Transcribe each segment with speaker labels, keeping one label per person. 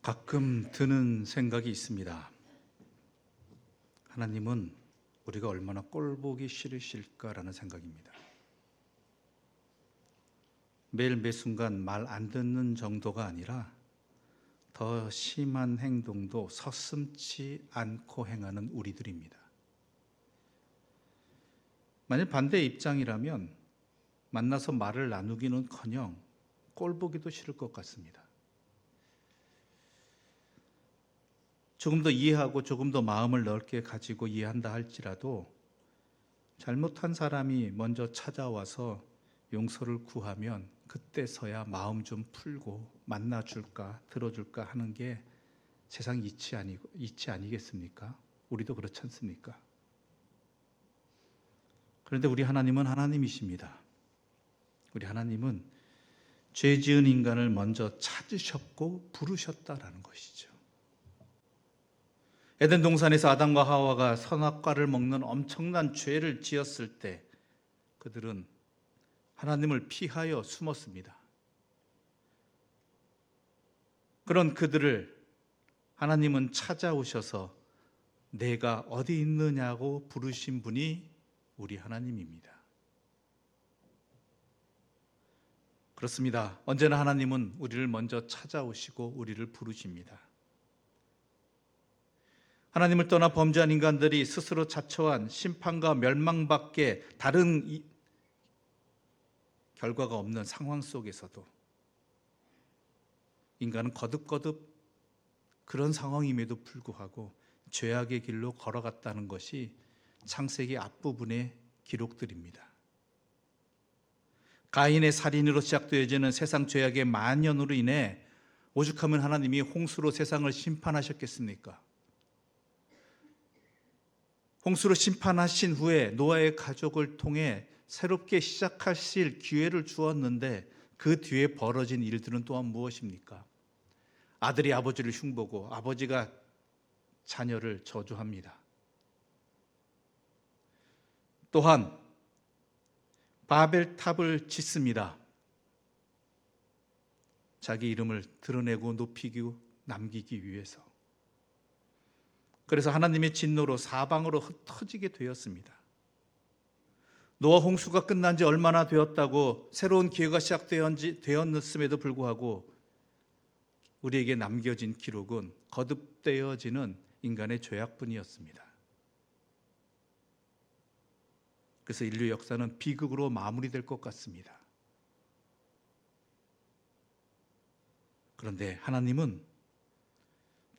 Speaker 1: 가끔 드는 생각이 있습니다. 하나님은 우리가 얼마나 꼴보기 싫으실까라는 생각입니다. 매일 매 순간 말 안 듣는 정도가 아니라 더 심한 행동도 서슴지 않고 행하는 우리들입니다. 만약 반대의 입장이라면 만나서 말을 나누기는커녕 꼴보기도 싫을 것 같습니다. 조금 더 이해하고 조금 더 마음을 넓게 가지고 이해한다 할지라도 잘못한 사람이 먼저 찾아와서 용서를 구하면 그때서야 마음 좀 풀고 만나줄까 들어줄까 하는 게 세상 이치 아니겠습니까? 우리도 그렇지 않습니까? 그런데 우리 하나님은 하나님이십니다. 우리 하나님은 죄 지은 인간을 먼저 찾으셨고 부르셨다라는 것이죠. 에덴 동산에서 아담과 하와가 선악과를 먹는 엄청난 죄를 지었을 때 그들은 하나님을 피하여 숨었습니다. 그런 그들을 하나님은 찾아오셔서 내가 어디 있느냐고 부르신 분이 우리 하나님입니다. 그렇습니다. 언제나 하나님은 우리를 먼저 찾아오시고 우리를 부르십니다. 하나님을 떠나 범죄한 인간들이 스스로 자초한 심판과 멸망밖에 다른 결과가 없는 상황 속에서도 인간은 거듭거듭 그런 상황임에도 불구하고 죄악의 길로 걸어갔다는 것이 창세기 앞부분의 기록들입니다. 가인의 살인으로 시작되어지는 세상 죄악의 만연으로 인해 오죽하면 하나님이 홍수로 세상을 심판하셨겠습니까? 홍수로 심판하신 후에 노아의 가족을 통해 새롭게 시작하실 기회를 주었는데 그 뒤에 벌어진 일들은 또한 무엇입니까? 아들이 아버지를 흉보고 아버지가 자녀를 저주합니다. 또한 바벨탑을 짓습니다. 자기 이름을 드러내고 높이고 남기기 위해서. 그래서 하나님의 진노로 사방으로 흩어지게 되었습니다. 노아 홍수가 끝난 지 얼마나 되었다고 새로운 기회가 시작되었음에도 불구하고 우리에게 남겨진 기록은 거듭되어지는 인간의 죄악뿐이었습니다. 그래서 인류 역사는 비극으로 마무리될 것 같습니다. 그런데 하나님은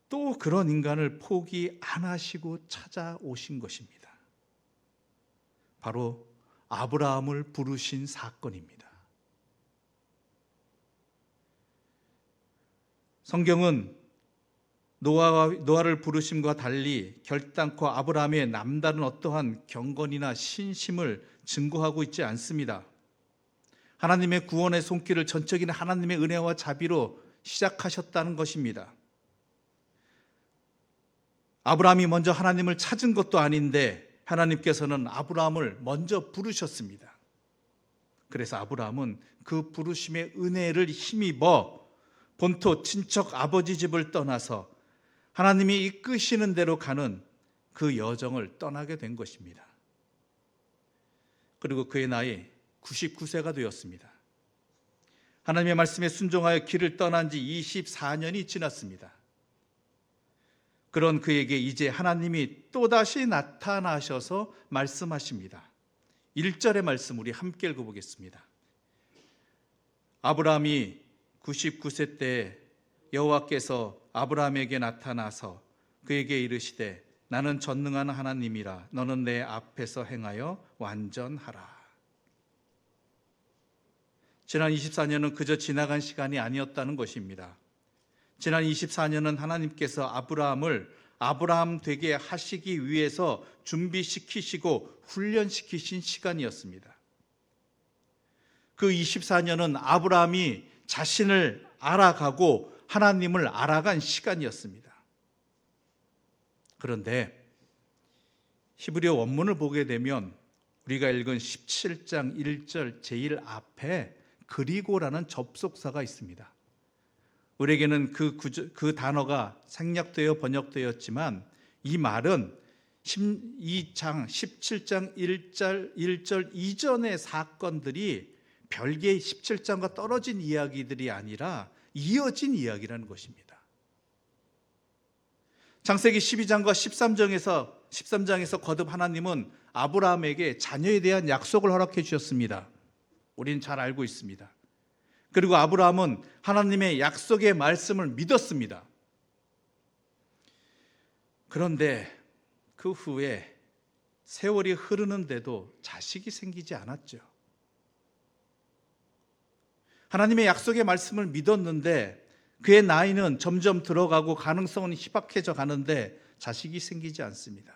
Speaker 1: 또 그런 인간을 포기 안 하시고 찾아오신 것입니다. 바로 아브라함을 부르신 사건입니다. 성경은 노아를 부르심과 달리 결단코 아브라함의 남다른 어떠한 경건이나 신심을 증거하고 있지 않습니다. 하나님의 구원의 손길을 전적인 하나님의 은혜와 자비로 시작하셨다는 것입니다. 아브라함이 먼저 하나님을 찾은 것도 아닌데 하나님께서는 아브라함을 먼저 부르셨습니다. 그래서 아브라함은 그 부르심의 은혜를 힘입어 본토 친척 아버지 집을 떠나서 하나님이 이끄시는 대로 가는 그 여정을 떠나게 된 것입니다. 그리고 그의 나이 99세가 되었습니다. 하나님의 말씀에 순종하여 길을 떠난 지 24년이 지났습니다. 그런 그에게 이제 하나님이 또다시 나타나셔서 말씀하십니다. 1절의 말씀 우리 함께 읽어보겠습니다. 아브라함이 99세 때 여호와께서 아브라함에게 나타나서 그에게 이르시되 나는 전능한 하나님이라 너는 내 앞에서 행하여 완전하라. 지난 24년은 그저 지나간 시간이 아니었다는 것입니다. 지난 24년은 하나님께서 아브라함을 아브라함 되게 하시기 위해서 준비시키시고 훈련시키신 시간이었습니다. 그 24년은 아브라함이 자신을 알아가고 하나님을 알아간 시간이었습니다. 그런데 히브리어 원문을 보게 되면 우리가 읽은 17장 1절 제일 앞에 그리고라는 접속사가 있습니다. 우리에게는 그 단어가 생략되어 번역되었지만 이 말은 2장 17장 1절 이전의 사건들이 별개의 17장과 떨어진 이야기들이 아니라 이어진 이야기라는 것입니다. 창세기 12장과 13장에서 거듭 하나님은 아브라함에게 자녀에 대한 약속을 허락해 주셨습니다. 우리는 잘 알고 있습니다. 그리고 아브라함은 하나님의 약속의 말씀을 믿었습니다. 그런데 그 후에 세월이 흐르는데도 자식이 생기지 않았죠. 하나님의 약속의 말씀을 믿었는데 그의 나이는 점점 들어가고 가능성은 희박해져 가는데 자식이 생기지 않습니다.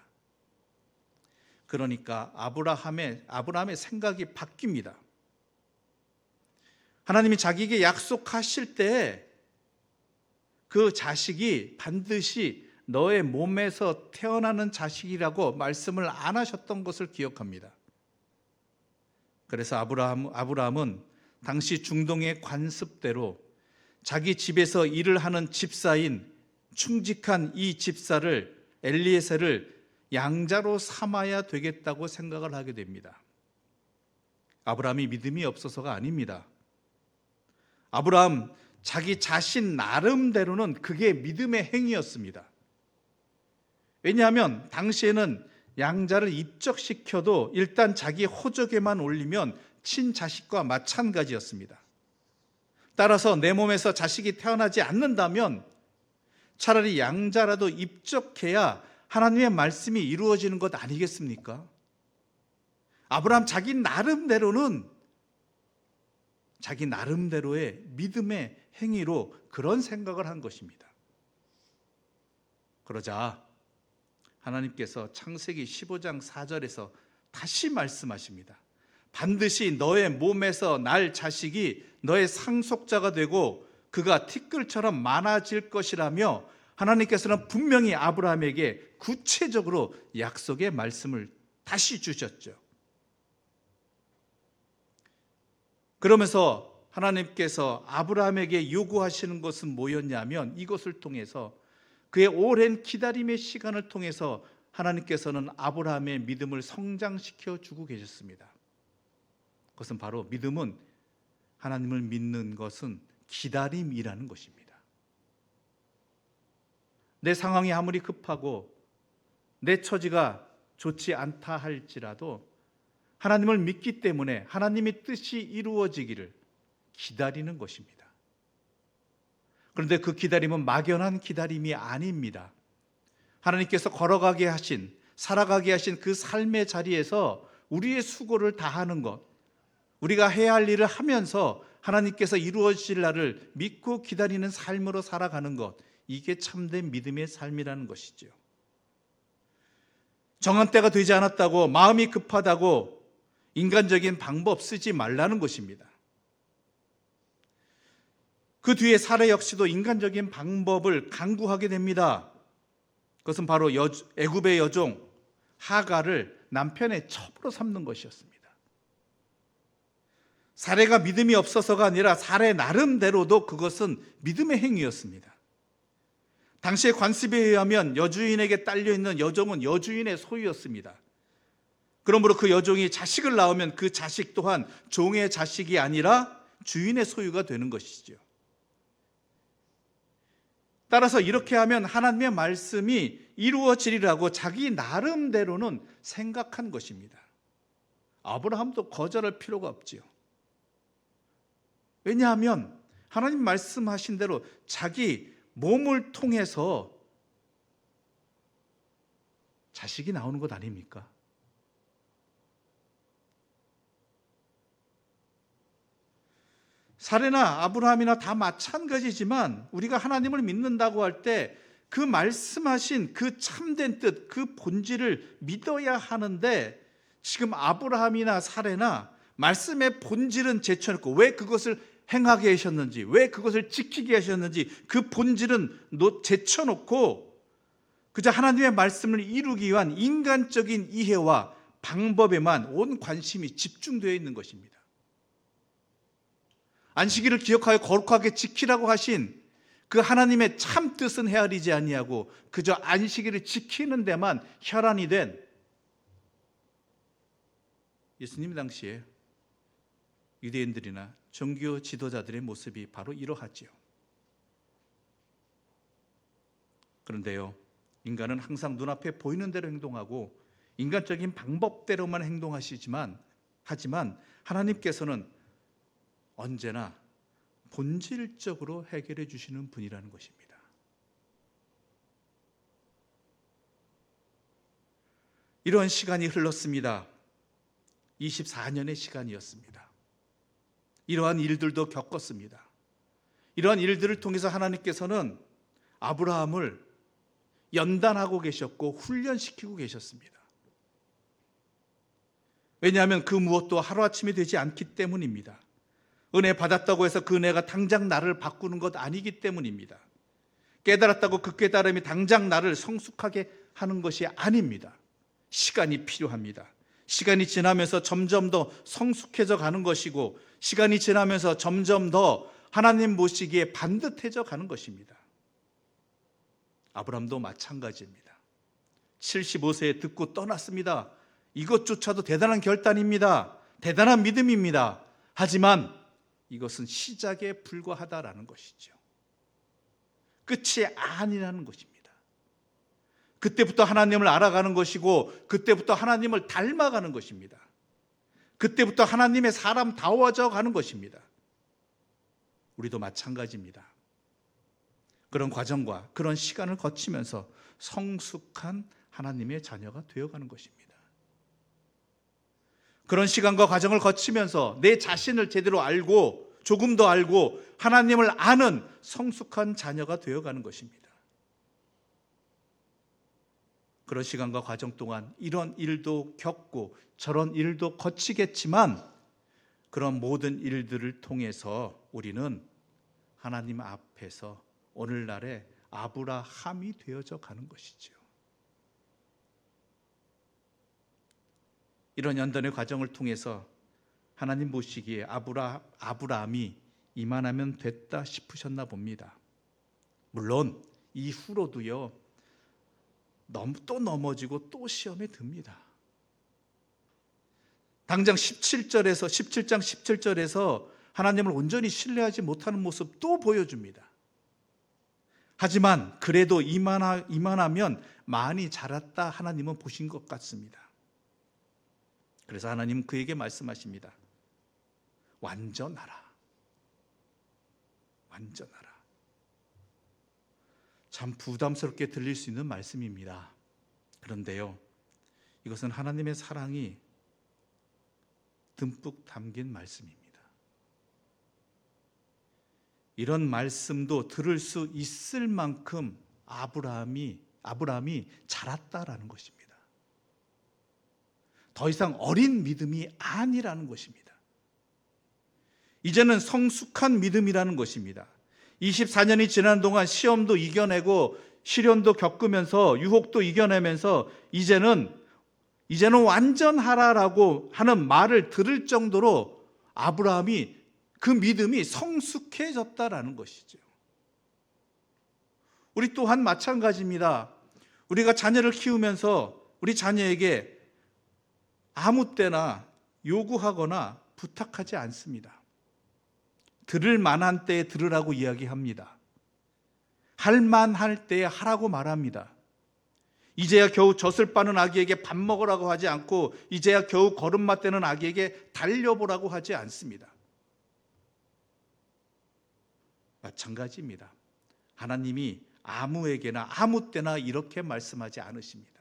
Speaker 1: 그러니까 아브라함의 생각이 바뀝니다. 하나님이 자기에게 약속하실 때 그 자식이 반드시 너의 몸에서 태어나는 자식이라고 말씀을 안 하셨던 것을 기억합니다. 그래서 아브라함은 당시 중동의 관습대로 자기 집에서 일을 하는 집사인 충직한 이 집사를 엘리에셀을 양자로 삼아야 되겠다고 생각을 하게 됩니다. 아브라함이 믿음이 없어서가 아닙니다. 아브라함 자기 자신 나름대로는 그게 믿음의 행위였습니다. 왜냐하면 당시에는 양자를 입적시켜도 일단 자기 호적에만 올리면 친자식과 마찬가지였습니다. 따라서 내 몸에서 자식이 태어나지 않는다면 차라리 양자라도 입적해야 하나님의 말씀이 이루어지는 것 아니겠습니까? 아브라함 자기 나름대로의 믿음의 행위로 그런 생각을 한 것입니다. 그러자 하나님께서 창세기 15장 4절에서 다시 말씀하십니다. 반드시 너의 몸에서 날 자식이 너의 상속자가 되고 그가 티끌처럼 많아질 것이라며 하나님께서는 분명히 아브라함에게 구체적으로 약속의 말씀을 다시 주셨죠. 그러면서 하나님께서 아브라함에게 요구하시는 것은 뭐였냐면 이것을 통해서 그의 오랜 기다림의 시간을 통해서 하나님께서는 아브라함의 믿음을 성장시켜 주고 계셨습니다. 그것은 바로 믿음은 하나님을 믿는 것은 기다림이라는 것입니다. 내 상황이 아무리 급하고 내 처지가 좋지 않다 할지라도 하나님을 믿기 때문에 하나님의 뜻이 이루어지기를 기다리는 것입니다. 그런데 그 기다림은 막연한 기다림이 아닙니다. 하나님께서 걸어가게 하신, 살아가게 하신 그 삶의 자리에서 우리의 수고를 다하는 것, 우리가 해야 할 일을 하면서 하나님께서 이루어질 날을 믿고 기다리는 삶으로 살아가는 것, 이게 참된 믿음의 삶이라는 것이죠. 정한 때가 되지 않았다고, 마음이 급하다고 인간적인 방법 쓰지 말라는 것입니다. 그 뒤에 사라 역시도 인간적인 방법을 강구하게 됩니다. 그것은 바로 애굽의 여종 하갈을 남편의 첩으로 삼는 것이었습니다. 사례가 믿음이 없어서가 아니라 사례 나름대로도 그것은 믿음의 행위였습니다. 당시의 관습에 의하면 여주인에게 딸려있는 여종은 여주인의 소유였습니다. 그러므로 그 여종이 자식을 낳으면 그 자식 또한 종의 자식이 아니라 주인의 소유가 되는 것이죠. 따라서 이렇게 하면 하나님의 말씀이 이루어지리라고 자기 나름대로는 생각한 것입니다. 아브라함도 거절할 필요가 없지요. 왜냐하면 하나님 말씀하신 대로 자기 몸을 통해서 자식이 나오는 것 아닙니까? 사례나 아브라함이나 다 마찬가지지만 우리가 하나님을 믿는다고 할 때 그 말씀하신 그 참된 뜻, 그 본질을 믿어야 하는데 지금 아브라함이나 사례나 말씀의 본질은 제쳐놓고 왜 그것을 행하게 하셨는지, 왜 그것을 지키게 하셨는지 그 본질은 제쳐놓고 그저 하나님의 말씀을 이루기 위한 인간적인 이해와 방법에만 온 관심이 집중되어 있는 것입니다. 안식일을 기억하여 거룩하게 지키라고 하신 그 하나님의 참 뜻은 헤아리지 아니하고 그저 안식일을 지키는 데만 혈안이 된 예수님 당시에 유대인들이나 종교 지도자들의 모습이 바로 이러하지요. 그런데요, 인간은 항상 눈앞에 보이는 대로 행동하고 인간적인 방법대로만 하지만 하나님께서는 언제나 본질적으로 해결해 주시는 분이라는 것입니다. 이런 시간이 흘렀습니다. 24년의 시간이었습니다. 이러한 일들도 겪었습니다. 이러한 일들을 통해서 하나님께서는 아브라함을 연단하고 계셨고 훈련시키고 계셨습니다. 왜냐하면 그 무엇도 하루아침에 되지 않기 때문입니다. 은혜 받았다고 해서 그 은혜가 당장 나를 바꾸는 것 아니기 때문입니다. 깨달았다고 그 깨달음이 당장 나를 성숙하게 하는 것이 아닙니다. 시간이 필요합니다. 시간이 지나면서 점점 더 성숙해져 가는 것이고 시간이 지나면서 점점 더 하나님 보시기에 반듯해져 가는 것입니다. 아브라함도 마찬가지입니다. 75세에 듣고 떠났습니다. 이것조차도 대단한 결단입니다. 대단한 믿음입니다. 하지만 이것은 시작에 불과하다라는 것이죠. 끝이 아니라는 것입니다. 그때부터 하나님을 알아가는 것이고 그때부터 하나님을 닮아가는 것입니다. 그때부터 하나님의 사람다워져 가는 것입니다. 우리도 마찬가지입니다. 그런 과정과 그런 시간을 거치면서 성숙한 하나님의 자녀가 되어가는 것입니다. 그런 시간과 과정을 거치면서 내 자신을 제대로 알고 조금 더 알고 하나님을 아는 성숙한 자녀가 되어가는 것입니다. 그런 시간과 과정 동안 이런 일도 겪고 저런 일도 거치겠지만 그런 모든 일들을 통해서 우리는 하나님 앞에서 오늘날의 아브라함이 되어져 가는 것이죠. 이런 연단의 과정을 통해서 하나님 보시기에 아브라함이 이만하면 됐다 싶으셨나 봅니다. 물론 이후로도요, 또 넘어지고 또 시험에 듭니다. 당장 17장 17절에서 하나님을 온전히 신뢰하지 못하는 모습 또 보여줍니다. 하지만 그래도 이만하면 많이 자랐다 하나님은 보신 것 같습니다. 그래서 하나님 그에게 말씀하십니다. 완전하라. 완전하라. 참 부담스럽게 들릴 수 있는 말씀입니다. 그런데요, 이것은 하나님의 사랑이 듬뿍 담긴 말씀입니다. 이런 말씀도 들을 수 있을 만큼 아브라함이 자랐다라는 것입니다. 더 이상 어린 믿음이 아니라는 것입니다. 이제는 성숙한 믿음이라는 것입니다. 24년이 지난 동안 시험도 이겨내고 시련도 겪으면서 유혹도 이겨내면서 이제는 완전하라라고 하는 말을 들을 정도로 아브라함이 그 믿음이 성숙해졌다라는 것이죠. 우리 또한 마찬가지입니다. 우리가 자녀를 키우면서 우리 자녀에게 아무 때나 요구하거나 부탁하지 않습니다. 들을 만한 때에 들으라고 이야기합니다. 할 만할 때에 하라고 말합니다. 이제야 겨우 젖을 빠는 아기에게 밥 먹으라고 하지 않고 이제야 겨우 걸음마 떼는 아기에게 달려보라고 하지 않습니다. 마찬가지입니다. 하나님이 아무에게나 아무 때나 이렇게 말씀하지 않으십니다.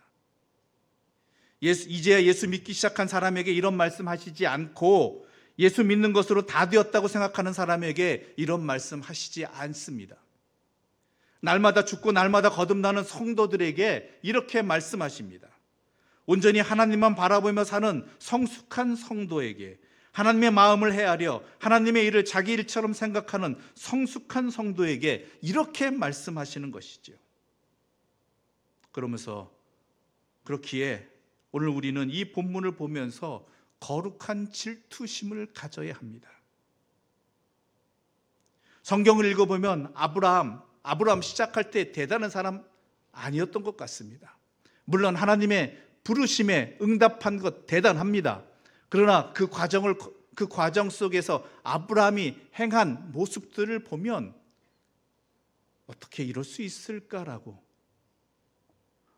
Speaker 1: 이제야 예수 믿기 시작한 사람에게 이런 말씀하시지 않고 예수 믿는 것으로 다 되었다고 생각하는 사람에게 이런 말씀하시지 않습니다. 날마다 죽고 날마다 거듭나는 성도들에게 이렇게 말씀하십니다. 온전히 하나님만 바라보며 사는 성숙한 성도에게, 하나님의 마음을 헤아려 하나님의 일을 자기 일처럼 생각하는 성숙한 성도에게 이렇게 말씀하시는 것이죠. 그렇기에 오늘 우리는 이 본문을 보면서 거룩한 질투심을 가져야 합니다. 성경을 읽어보면 아브라함 시작할 때 대단한 사람 아니었던 것 같습니다. 물론 하나님의 부르심에 응답한 것 대단합니다. 그러나 그 과정 속에서 아브라함이 행한 모습들을 보면 어떻게 이럴 수 있을까라고,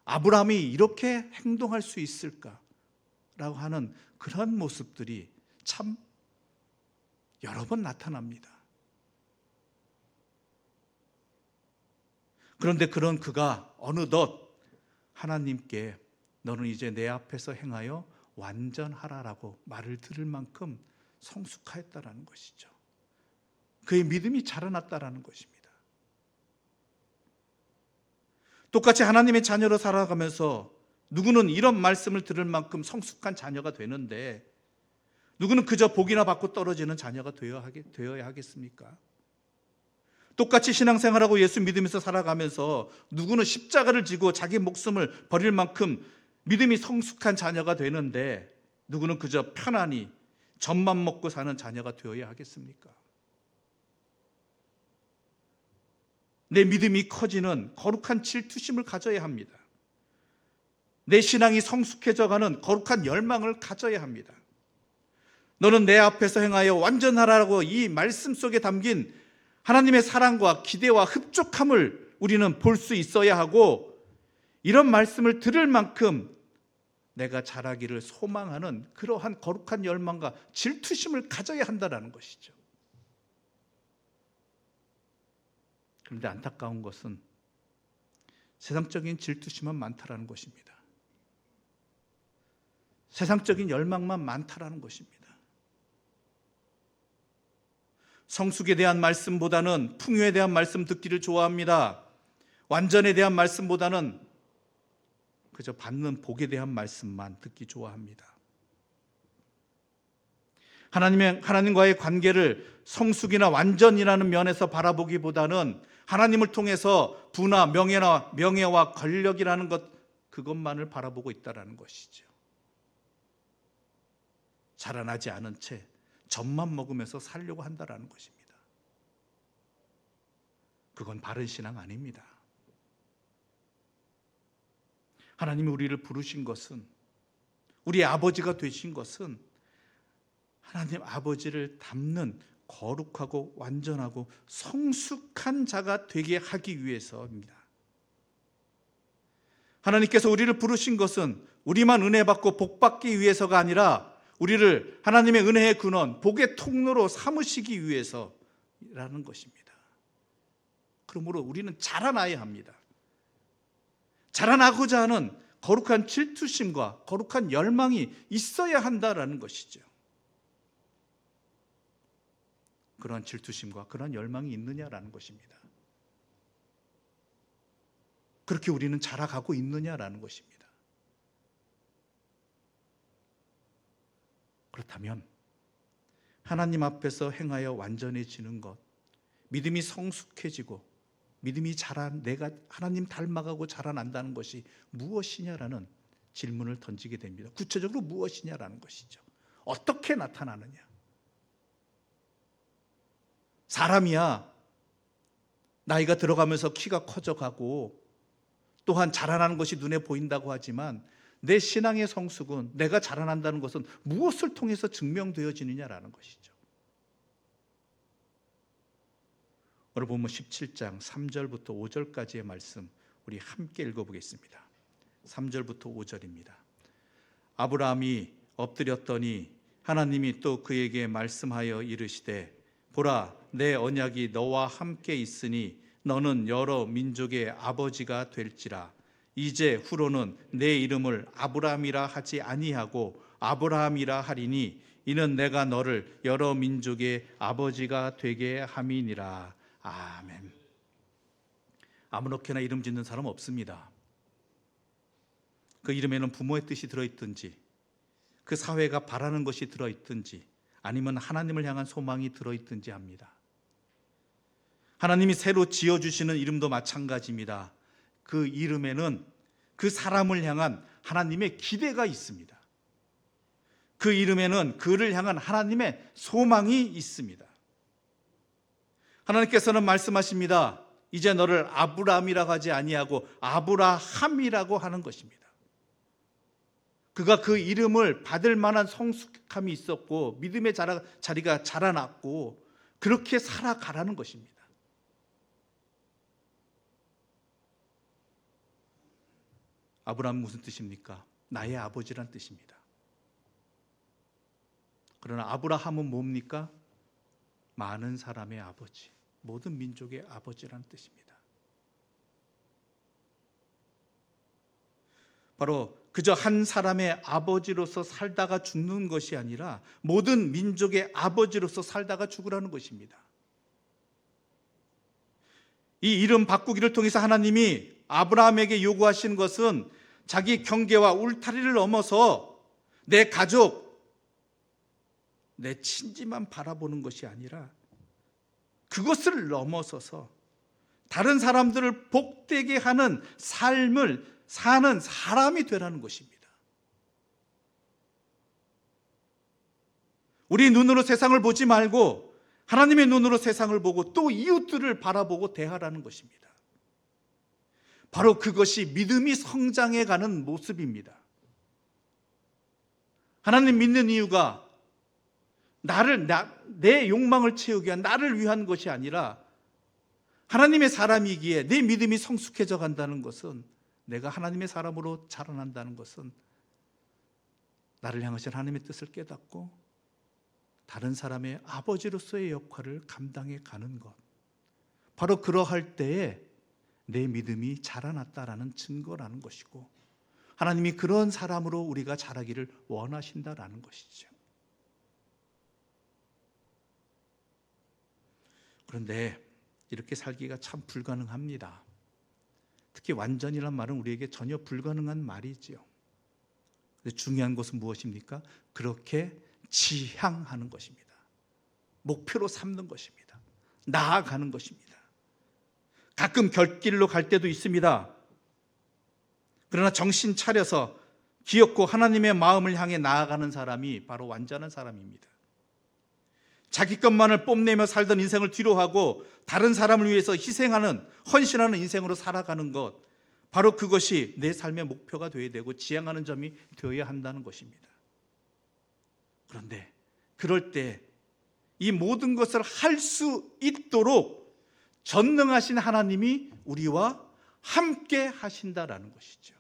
Speaker 1: 아브라함이 이렇게 행동할 수 있을까라고 하는 그런 모습들이 참 여러 번 나타납니다. 그런데 그런 그가 어느덧 하나님께 너는 이제 내 앞에서 행하여 완전하라라고 말을 들을 만큼 성숙하였다라는 것이죠. 그의 믿음이 자라났다라는 것입니다. 똑같이 하나님의 자녀로 살아가면서 누구는 이런 말씀을 들을 만큼 성숙한 자녀가 되는데 누구는 그저 복이나 받고 떨어지는 자녀가 되어야 하겠습니까? 똑같이 신앙생활하고 예수 믿으면서 살아가면서 누구는 십자가를 지고 자기 목숨을 버릴 만큼 믿음이 성숙한 자녀가 되는데 누구는 그저 편안히 젖만 먹고 사는 자녀가 되어야 하겠습니까? 내 믿음이 커지는 거룩한 질투심을 가져야 합니다. 내 신앙이 성숙해져가는 거룩한 열망을 가져야 합니다. 너는 내 앞에서 행하여 완전하라고 이 말씀 속에 담긴 하나님의 사랑과 기대와 흡족함을 우리는 볼 수 있어야 하고, 이런 말씀을 들을 만큼 내가 자라기를 소망하는 그러한 거룩한 열망과 질투심을 가져야 한다는 것이죠. 그런데 안타까운 것은 세상적인 질투심만 많다라는 것입니다. 세상적인 열망만 많다라는 것입니다. 성숙에 대한 말씀보다는 풍요에 대한 말씀 듣기를 좋아합니다. 완전에 대한 말씀보다는 그저 받는 복에 대한 말씀만 듣기 좋아합니다. 하나님과의 관계를 성숙이나 완전이라는 면에서 바라보기보다는 하나님을 통해서 부나 명예와 권력이라는 그것만을 바라보고 있다는 것이죠. 자라나지 않은 채 젖만 먹으면서 살려고 한다는 것입니다. 그건 바른 신앙 아닙니다. 하나님이 우리를 부르신 것은, 우리의 아버지가 되신 것은 하나님 아버지를 닮는 거룩하고 완전하고 성숙한 자가 되게 하기 위해서입니다. 하나님께서 우리를 부르신 것은 우리만 은혜 받고 복 받기 위해서가 아니라 우리를 하나님의 은혜의 근원, 복의 통로로 삼으시기 위해서라는 것입니다. 그러므로 우리는 자라나야 합니다. 자라나고자 하는 거룩한 질투심과 거룩한 열망이 있어야 한다라는 것이죠. 그런 질투심과 그런 열망이 있느냐라는 것입니다. 그렇게 우리는 자라가고 있느냐라는 것입니다. 그렇다면 하나님 앞에서 행하여 완전해지는 것, 믿음이 성숙해지고 믿음이 내가 하나님 닮아가고 자라난다는 것이 무엇이냐라는 질문을 던지게 됩니다. 구체적으로 무엇이냐라는 것이죠. 어떻게 나타나느냐? 사람이야 나이가 들어가면서 키가 커져가고 또한 자라나는 것이 눈에 보인다고 하지만 내 신앙의 성숙은, 내가 자라난다는 것은 무엇을 통해서 증명되어지느냐라는 것이죠. 오늘 본문 17장 3절부터 5절까지의 말씀 우리 함께 읽어보겠습니다. 3절부터 5절입니다. 아브라함이 엎드렸더니 하나님이 또 그에게 말씀하여 이르시되 보라, 내 언약이 너와 함께 있으니 너는 여러 민족의 아버지가 될지라. 이제 후로는 내 이름을 아브라함이라 하지 아니하고 아브라함이라 하리니 이는 내가 너를 여러 민족의 아버지가 되게 함이니라. 아멘. 아무렇게나 이름 짓는 사람 없습니다. 그 이름에는 부모의 뜻이 들어있든지 그 사회가 바라는 것이 들어있든지 아니면 하나님을 향한 소망이 들어있든지 합니다. 하나님이 새로 지어주시는 이름도 마찬가지입니다. 그 이름에는 그 사람을 향한 하나님의 기대가 있습니다. 그 이름에는 그를 향한 하나님의 소망이 있습니다. 하나님께서는 말씀하십니다. 이제 너를 아브라함이라고 하지 아니하고 아브라함이라고 하는 것입니다. 그가 그 이름을 받을 만한 성숙함이 있었고 믿음의 자리가 자라났고 그렇게 살아가라는 것입니다. 아브라함은 무슨 뜻입니까? 나의 아버지란 뜻입니다. 그러나 아브라함은 뭡니까? 많은 사람의 아버지, 모든 민족의 아버지라는 뜻입니다. 바로 그저 한 사람의 아버지로서 살다가 죽는 것이 아니라 모든 민족의 아버지로서 살다가 죽으라는 것입니다. 이 이름 바꾸기를 통해서 하나님이 아브라함에게 요구하신 것은 자기 경계와 울타리를 넘어서 내 가족, 내 친지만 바라보는 것이 아니라 그것을 넘어서서 다른 사람들을 복되게 하는 삶을 사는 사람이 되라는 것입니다. 우리 눈으로 세상을 보지 말고 하나님의 눈으로 세상을 보고 또 이웃들을 바라보고 대하라는 것입니다. 바로 그것이 믿음이 성장해가는 모습입니다. 하나님 믿는 이유가 내 욕망을 채우기 위한 나를 위한 것이 아니라 하나님의 사람이기에 내 믿음이 성숙해져 간다는 것은, 내가 하나님의 사람으로 자라난다는 것은 나를 향하신 하나님의 뜻을 깨닫고 다른 사람의 아버지로서의 역할을 감당해 가는 것, 바로 그러할 때에 내 믿음이 자라났다라는 증거라는 것이고 하나님이 그런 사람으로 우리가 자라기를 원하신다라는 것이죠. 그런데 이렇게 살기가 참 불가능합니다. 특히 완전이란 말은 우리에게 전혀 불가능한 말이지요. 근데 중요한 것은 무엇입니까? 그렇게 지향하는 것입니다. 목표로 삼는 것입니다. 나아가는 것입니다. 가끔 결길로 갈 때도 있습니다. 그러나 정신 차려서 기엽고 하나님의 마음을 향해 나아가는 사람이 바로 완전한 사람입니다. 자기 것만을 뽐내며 살던 인생을 뒤로하고 다른 사람을 위해서 희생하는, 헌신하는 인생으로 살아가는 것, 바로 그것이 내 삶의 목표가 되어야 되고 지향하는 점이 되어야 한다는 것입니다. 그런데 그럴 때 이 모든 것을 할 수 있도록 전능하신 하나님이 우리와 함께 하신다라는 것이죠.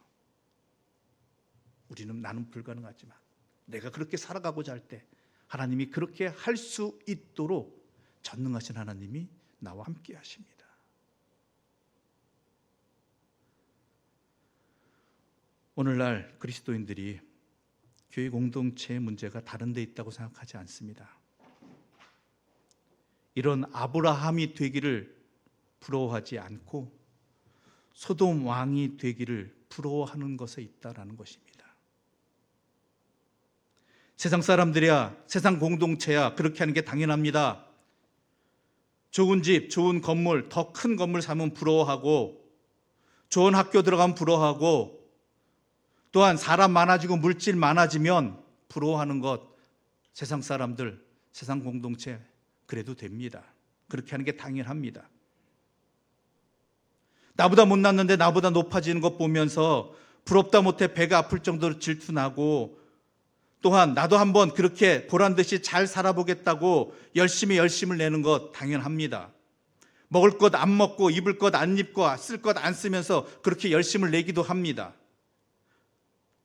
Speaker 1: 나는 불가능하지만 내가 그렇게 살아가고자 할 때 하나님이 그렇게 할 수 있도록 전능하신 하나님이 나와 함께 하십니다. 오늘날 그리스도인들이 교회 공동체의 문제가 다른 데 있다고 생각하지 않습니다. 이런 아브라함이 되기를 부러워하지 않고 소돔 왕이 되기를 부러워하는 것에 있다라는 것입니다. 세상 사람들이야, 세상 공동체야 그렇게 하는 게 당연합니다. 좋은 집, 좋은 건물, 더 큰 건물 사면 부러워하고, 좋은 학교 들어가면 부러워하고, 또한 사람 많아지고 물질 많아지면 부러워하는 것, 세상 사람들, 세상 공동체 그래도 됩니다. 그렇게 하는 게 당연합니다. 나보다 못났는데 나보다 높아지는 것 보면서 부럽다 못해 배가 아플 정도로 질투나고, 또한 나도 한번 그렇게 보란듯이 잘 살아보겠다고 열심을 내는 것 당연합니다. 먹을 것 안 먹고 입을 것 안 입고 쓸 것 안 쓰면서 그렇게 열심을 내기도 합니다.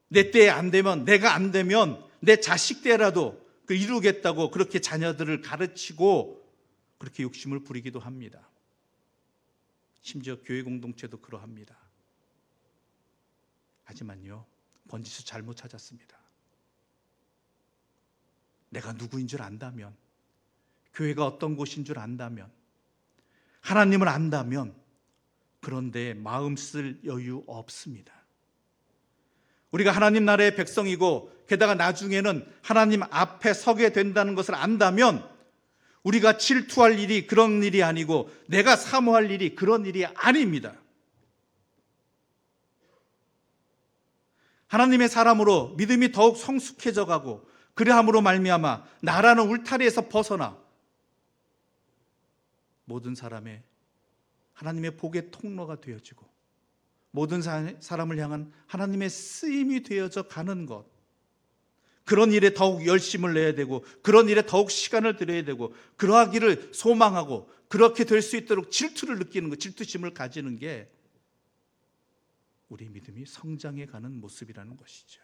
Speaker 1: 내 때에 안 되면, 내가 안 되면 내 자식 때라도 이루겠다고 그렇게 자녀들을 가르치고 그렇게 욕심을 부리기도 합니다. 심지어 교회 공동체도 그러합니다. 하지만요, 번지수 잘못 찾았습니다. 내가 누구인 줄 안다면, 교회가 어떤 곳인 줄 안다면, 하나님을 안다면 그런데 마음 쓸 여유 없습니다. 우리가 하나님 나라의 백성이고 게다가 나중에는 하나님 앞에 서게 된다는 것을 안다면 우리가 질투할 일이 그런 일이 아니고 내가 사모할 일이 그런 일이 아닙니다. 하나님의 사람으로 믿음이 더욱 성숙해져 가고 그러함으로 말미암아 나라는 울타리에서 벗어나 모든 사람의 하나님의 복의 통로가 되어지고 모든 사람을 향한 하나님의 쓰임이 되어져 가는 것, 그런 일에 더욱 열심을 내야 되고 그런 일에 더욱 시간을 들여야 되고 그러하기를 소망하고 그렇게 될 수 있도록 질투를 느끼는 것, 질투심을 가지는 게 우리 믿음이 성장해 가는 모습이라는 것이죠.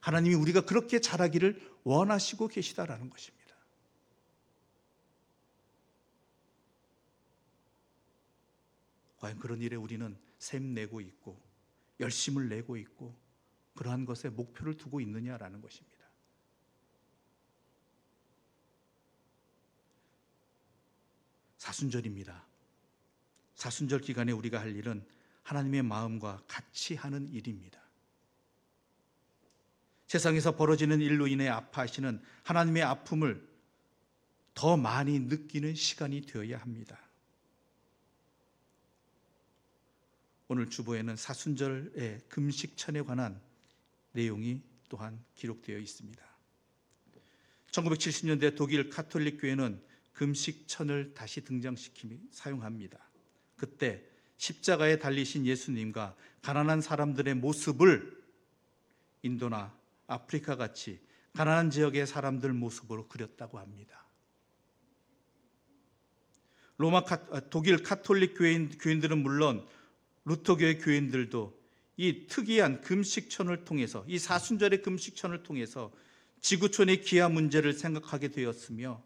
Speaker 1: 하나님이 우리가 그렇게 자라기를 원하시고 계시다라는 것입니다. 과연 그런 일에 우리는 샘내고 있고 열심을 내고 있고 그러한 것에 목표를 두고 있느냐라는 것입니다. 사순절입니다. 사순절 기간에 우리가 할 일은 하나님의 마음과 같이 하는 일입니다. 세상에서 벌어지는 일로 인해 아파하시는 하나님의 아픔을 더 많이 느끼는 시간이 되어야 합니다. 오늘 주보에는 사순절의 금식천에 관한 내용이 또한 기록되어 있습니다. 1970년대 독일 가톨릭 교회는 금식천을 다시 등장시키며 사용합니다. 그때 십자가에 달리신 예수님과 가난한 사람들의 모습을 인도나 아프리카 같이 가난한 지역의 사람들 모습으로 그렸다고 합니다. 독일 가톨릭 교인들은 물론 루터교의 교인들도 이 특이한 금식천을 통해서, 이 사순절의 금식천을 통해서 지구촌의 기아 문제를 생각하게 되었으며,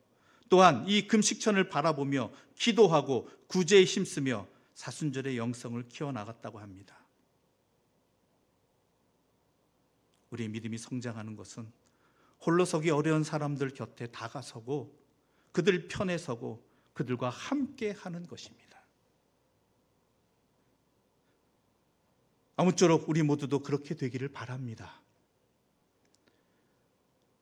Speaker 1: 또한 이 금식천을 바라보며 기도하고 구제에 힘쓰며 사순절의 영성을 키워나갔다고 합니다. 우리의 믿음이 성장하는 것은 홀로 서기 어려운 사람들 곁에 다가서고 그들 편에 서고 그들과 함께 하는 것입니다. 아무쪼록 우리 모두도 그렇게 되기를 바랍니다.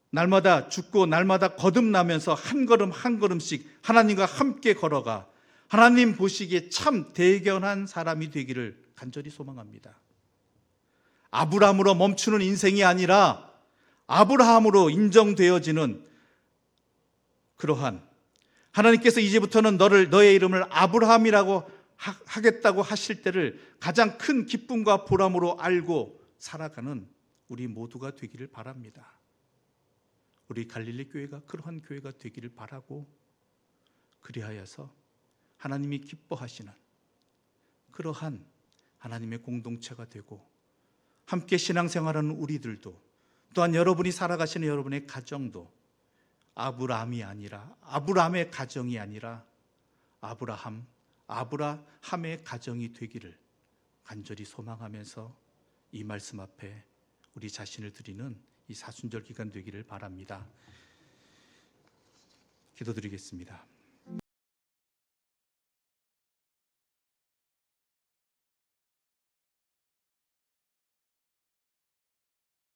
Speaker 1: 날마다 죽고 날마다 거듭나면서 한 걸음 한 걸음씩 하나님과 함께 걸어가 하나님 보시기에 참 대견한 사람이 되기를 간절히 소망합니다. 아브라함으로 멈추는 인생이 아니라 아브라함으로 인정되어지는 그러한, 하나님께서 이제부터는 너의 이름을 아브라함이라고 하겠다고 하실 때를 가장 큰 기쁨과 보람으로 알고 살아가는 우리 모두가 되기를 바랍니다. 우리 갈릴리 교회가 그러한 교회가 되기를 바라고, 그리하여서 하나님이 기뻐하시는 그러한 하나님의 공동체가 되고 함께 신앙생활하는 우리들도, 또한 여러분이 살아가시는 여러분의 가정도 아브라함이 아니라, 아브라함의 가정이 아니라 아브라함의 가정이 되기를 간절히 소망하면서 이 말씀 앞에 우리 자신을 드리는 이 사순절 기간 되기를 바랍니다. 기도드리겠습니다.